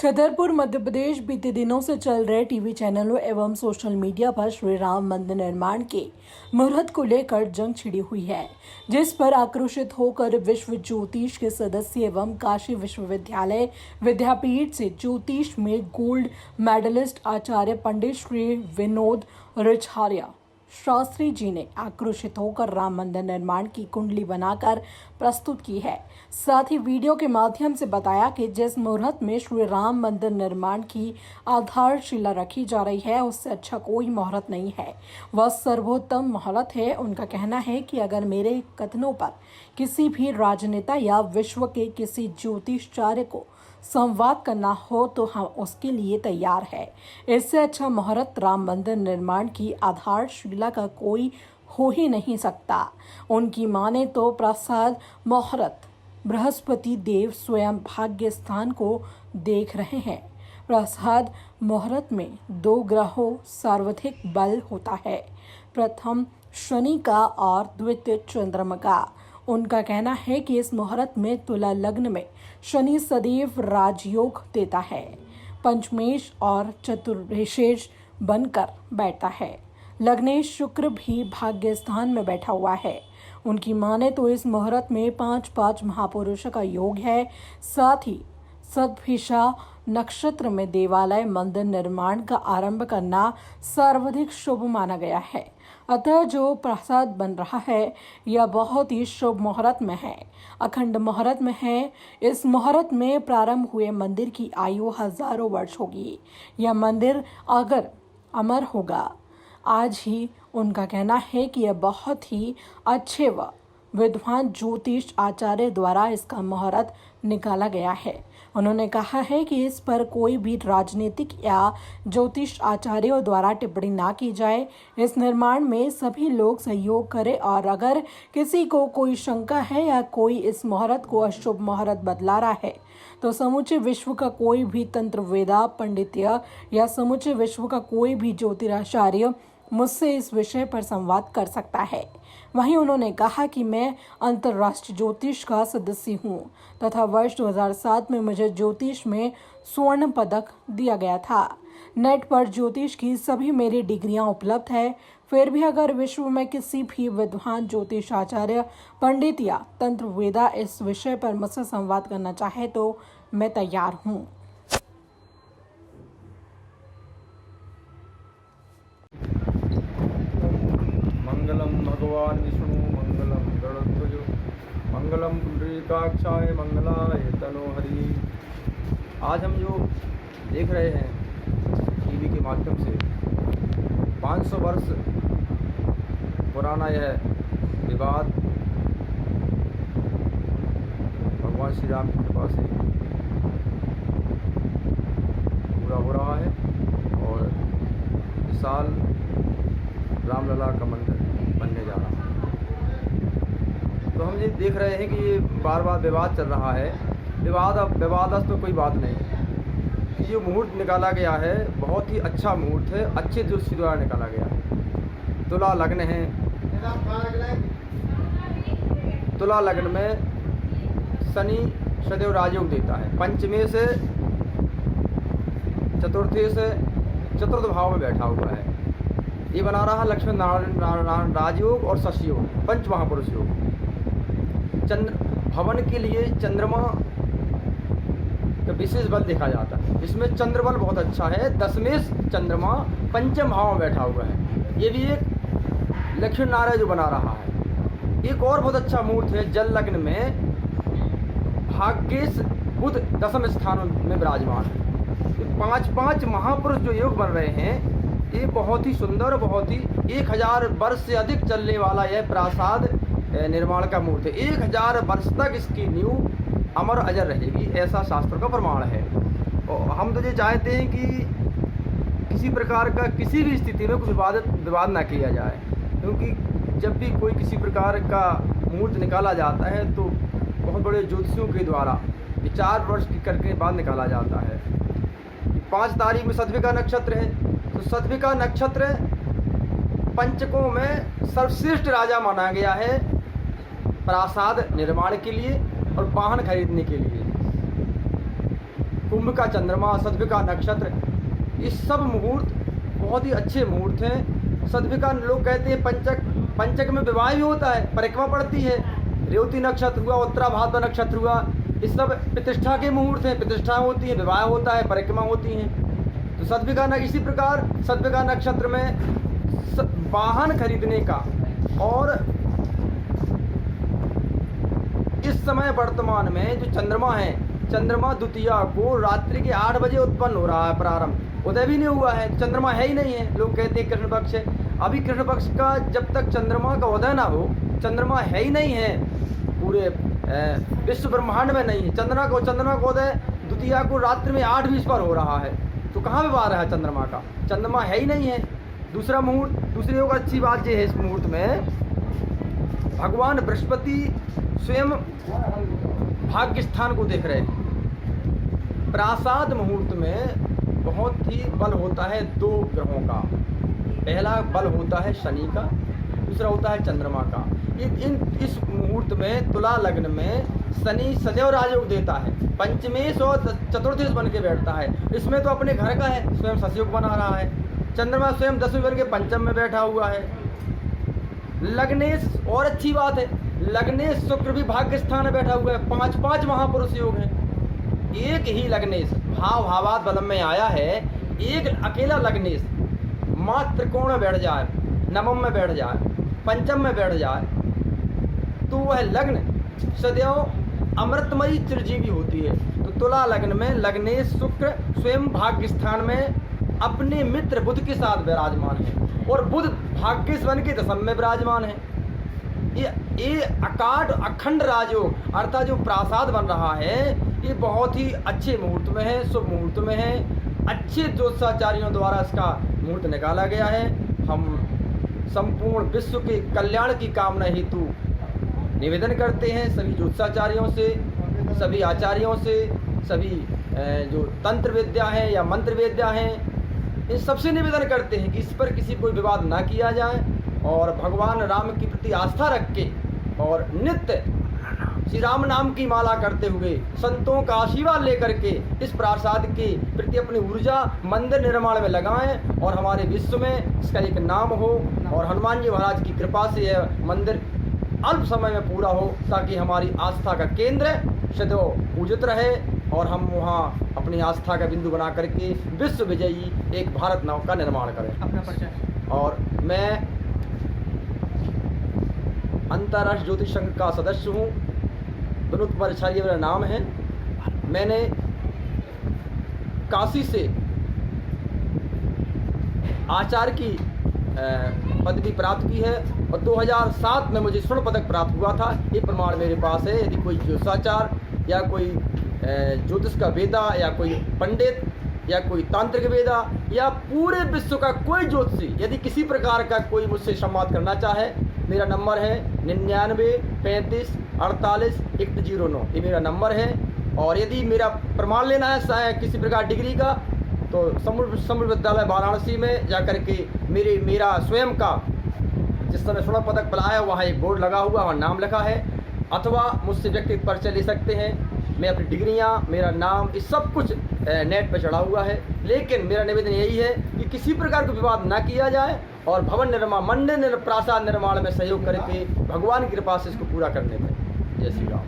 छतरपुर मध्य प्रदेश बीते दिनों से चल रहे टीवी चैनलों एवं सोशल मीडिया पर श्री राम मंदिर निर्माण के मुहूर्त को लेकर जंग छिड़ी हुई है, जिस पर आक्रोशित होकर विश्व ज्योतिष के सदस्य एवं काशी विश्वविद्यालय विद्यापीठ से ज्योतिष में गोल्ड मेडलिस्ट आचार्य पंडित श्री विनोद रिछारिया शास्त्री जी ने आक्रोशित होकर राम मंदिर निर्माण की कुंडली बनाकर प्रस्तुत की है। साथ ही वीडियो के माध्यम से बताया कि जिस मुहूर्त में श्री राम मंदिर निर्माण की आधारशिला रखी जा रही है, उससे अच्छा कोई मुहूर्त नहीं है, वह सर्वोत्तम मुहूर्त है। उनका कहना है कि अगर मेरे कथनों पर किसी भी राजनेता या विश्व के किसी ज्योतिषाचार्य को संवाद करना हो तो हम उसके लिए तैयार है। इससे अच्छा मुहूर्त राम मंदिर निर्माण की आधारशिला का कोई हो ही नहीं सकता। उनकी माने तो प्रसाद मुहूर्त बृहस्पति देव स्वयं भाग्य स्थान को देख रहे हैं। प्रसाद मुहूर्त में दो ग्रहों सर्वाधिक बल होता है, प्रथम शनि का और द्वितीय चंद्रमा का। उनका कहना है कि इस मुहूर्त में तुला लग्न में शनि सदैव राजयोग देता है, पंचमेश और चतुर्वेशेष बनकर बैठता है। लग्नेश शुक्र भी भाग्य स्थान में बैठा हुआ है। उनकी माने तो इस मुहूर्त में 5 महापुरुषों का योग है। साथ ही सतभिषा नक्षत्र में देवालय मंदिर निर्माण का आरंभ करना सर्वाधिक शुभ माना गया है। अतः जो प्रसाद बन रहा है यह बहुत ही शुभ मुहूर्त में है, अखंड मुहूर्त में है। इस मुहूर्त में प्रारंभ हुए मंदिर की आयु हजारों वर्ष होगी। यह मंदिर अगर अमर होगा। आज ही उनका कहना है कि यह बहुत ही अच्छे व विद्वान ज्योतिष आचार्य द्वारा इसका मुहूर्त निकाला गया है। उन्होंने कहा है कि इस पर कोई भी राजनीतिक या ज्योतिष आचार्यों द्वारा टिप्पणी ना की जाए। इस निर्माण में सभी लोग सहयोग करें और अगर किसी को कोई शंका है या कोई इस मुहूर्त को अशुभ मुहूर्त बतला रहा है तो समूचे विश्व का कोई भी तंत्र वेदा पंडित्य या समूचे विश्व का कोई भी ज्योतिषाचार्य मुझसे इस विषय पर संवाद कर सकता है। वहीं उन्होंने कहा कि मैं अंतर्राष्ट्रीय ज्योतिष का सदस्य हूं तथा वर्ष 2007 में मुझे ज्योतिष में स्वर्ण पदक दिया गया था। नेट पर ज्योतिष की सभी मेरी डिग्रियां उपलब्ध है। फिर भी अगर विश्व में किसी भी विद्वान ज्योतिष आचार्य पंडित या तंत्र वेदा इस विषय पर मुझसे संवाद करना चाहे तो मैं तैयार हूँ। मंगलम भगवान विष्णु मंगलम गरुड़ध्वज मंगलम पुंडरीकाक्षाय मंगलाय तनोहरि। आज हम जो देख रहे हैं टीवी के माध्यम से 500 वर्ष पुराना यह विवाद भगवान श्री राम की कृपा से पूरा हो रहा है और इस साल रामलला का मंदिर बनने जा रहा है। तो हम ये देख रहे हैं कि ये बार बार विवाद चल रहा है। विवादस तो कोई बात नहीं कि जो मुहूर्त निकाला गया है बहुत ही अच्छा मुहूर्त है, अच्छे ज्योतिषी द्वारा निकाला गया है। तुला लग्न है, तुला लग्न में शनि सदैव राजयोग देता है, पंचमे से चतुर्थी से चतुर्थ भाव में बैठा हुआ है। ये बना रहा लक्ष्मण नारायण राजयोग और शशि योग, पंच महापुरुष योग। भवन के लिए चंद्रमा का विशेष बल देखा जाता है। इसमें चंद्र बल बहुत अच्छा है। दशमेश चंद्रमा पंचम भाव में बैठा हुआ है। ये भी एक लक्ष्मण नारायण जो बना रहा है। एक और बहुत अच्छा मुहूर्त है जल लग्न में भाग्येश बुध दशम स्थान में विराजमान है। 5 महापुरुष जो योग बन रहे हैं ये बहुत ही सुंदर, बहुत ही 1000 वर्ष से अधिक चलने वाला यह प्रासाद निर्माण का मुहूर्त है। 1000 वर्ष तक इसकी नींव अमर अजर रहेगी, ऐसा शास्त्रों का प्रमाण है। और हम तो ये चाहते हैं कि किसी प्रकार का किसी भी स्थिति में कुछ विवाद ना किया जाए, क्योंकि जब भी कोई किसी प्रकार का मुहूर्त निकाला जाता है तो बहुत बड़े ज्योतिषियों के द्वारा 4 वर्ष करके बाद निकाला जाता है। 5 तारीख में सतभिका नक्षत्र है तो सतभिका नक्षत्र पंचकों में सर्वश्रेष्ठ राजा माना गया है प्रासाद निर्माण के लिए और वाहन खरीदने के लिए। कुंभ का चंद्रमा, सदभिका नक्षत्र, ये सब मुहूर्त बहुत ही अच्छे मुहूर्त हैं। सदभिका लोग कहते हैं पंचक में विवाह भी होता है, परिक्रमा पड़ती है। रेवती नक्षत्र हुआ, उत्तरा भाद्र नक्षत्र हुआ, ये सब प्रतिष्ठा के मुहूर्त हैं, प्रतिष्ठा होती है, विवाह होता है, परिक्रमा होती हैं। तो सदभिका इसी प्रकार सदभिका नक्षत्र में वाहन खरीदने का और इस समय वर्तमान में जो चंद्रमा है, चंद्रमा द्वितीया को रात्रि के 8 बजे उत्पन्न हो रहा है, प्रारंभ, उदय भी नहीं हुआ है, चंद्रमा है ही नहीं है। लोग कहते हैं कृष्ण पक्ष है। अभी कृष्ण पक्ष का जब तक चंद्रमा का उदय ना हो, चंद्रमा है ही नहीं है, पूरे विश्व ब्रह्मांड में नहीं है। चंद्रमा को उदय द्वितीया को रात्रि में 8:20 पर हो रहा है, तो कहाँ व्यवहार है चंद्रमा का? चंद्रमा है ही नहीं है। दूसरा मुहूर्त, दूसरी योग अच्छी बात ये है इस मुहूर्त में, भगवान बृहस्पति स्वयं भाग्य स्थान को देख रहे हैं। प्रासाद मुहूर्त में बहुत ही बल होता है 2 ग्रहों का। पहला बल होता है शनि का, दूसरा होता है चंद्रमा का। इस मुहूर्त में तुला लग्न में शनि सदैव राजयोग देता है, पंचमेश और चतुर्थेश बन के बैठता है। इसमें तो अपने घर का है, स्वयं सतयोग बना रहा है। चंद्रमा स्वयं 10वें बन के पंचम में बैठा हुआ है। लग्नेश, और अच्छी बात है, लग्नेश शुक्र भी भाग्य स्थान में बैठा हुआ है। 5 महापुरुष योग हैं। एक ही लग्नेश भावात बलम में आया है, एक अकेला लग्नेश मात्र त्रिकोण में बैठ जाए, नवम में बैठ जाए, पंचम में बैठ जाए, तो वह लग्न सदैव अमृतमयी चिरजीवी होती है। तो तुला लग्न में लग्नेश शुक्र स्वयं भाग्य स्थान में अपने मित्र बुध के साथ विराजमान है, और बुध भाग्येश बन के दशम में विराजमान है। ये अकाट अखंड राजयोग अर्थात जो प्रासाद बन रहा है, ये बहुत ही अच्छे मुहूर्त में है, शुभ मुहूर्त में है। अच्छे ज्योतिषाचार्यों द्वारा इसका मुहूर्त निकाला गया है। हम संपूर्ण विश्व के कल्याण की कामना हेतु निवेदन करते हैं सभी ज्योतिषाचार्यों से, सभी आचार्यों से, सभी जो तंत्र विद्या है या मंत्र विद्या है, इन सबसे निवेदन करते हैं कि इस पर किसी कोई विवाद ना किया जाए, और भगवान राम के प्रति आस्था रख के और नित्य श्री राम नाम की माला करते हुए संतों का आशीर्वाद लेकर के इस प्रासाद के प्रति अपनी ऊर्जा मंदिर निर्माण में लगाएं, और हमारे विश्व में इसका एक नाम हो, और हनुमान जी महाराज की कृपा से यह मंदिर अल्प समय में पूरा हो, ताकि हमारी आस्था का केंद्र सदैव पूजित रहे, और हम वहाँ अपनी आस्था का बिंदु बना करके विश्व विजयी एक भारत नव का निर्माण करें। अपना परिचय। और मैं अंतर्राष्ट्रीय ज्योतिष संघ का सदस्य हूँ, विनोद कुमार आचार्य मेरा नाम है। मैंने काशी से आचार्य की पदवी प्राप्त की है, और 2007 में मुझे स्वर्ण पदक प्राप्त हुआ था। ये प्रमाण मेरे पास है। यदि कोई ज्योतिषाचार या कोई ज्योतिष का वेदा या कोई पंडित या कोई तांत्रिक वेदा या पूरे विश्व का कोई ज्योतिषी यदि किसी प्रकार का कोई मुझसे संवाद करना चाहे, मेरा नंबर है 99 35 48 109, ये मेरा नंबर है। और यदि मेरा प्रमाण लेना है किसी प्रकार डिग्री का, तो समृद्ध विद्यालय वाराणसी में जाकर के मेरा स्वयं का जिस समय स्वर्ण पदक पाया है, वहाँ एक बोर्ड लगा हुआ, वहाँ नाम लिखा है, अथवा मुझसे व्यक्तिगत परिचय ले सकते हैं। मैं अपनी डिग्रियाँ, मेरा नाम, ये सब कुछ नेट पर चढ़ा हुआ है। लेकिन मेरा निवेदन यही है कि किसी प्रकार का विवाद ना किया जाए, और भवन निर्माण, मंदिर प्रासाद निर्माण में सहयोग करके भगवान की कृपा से इसको पूरा करने में। जय श्री राम।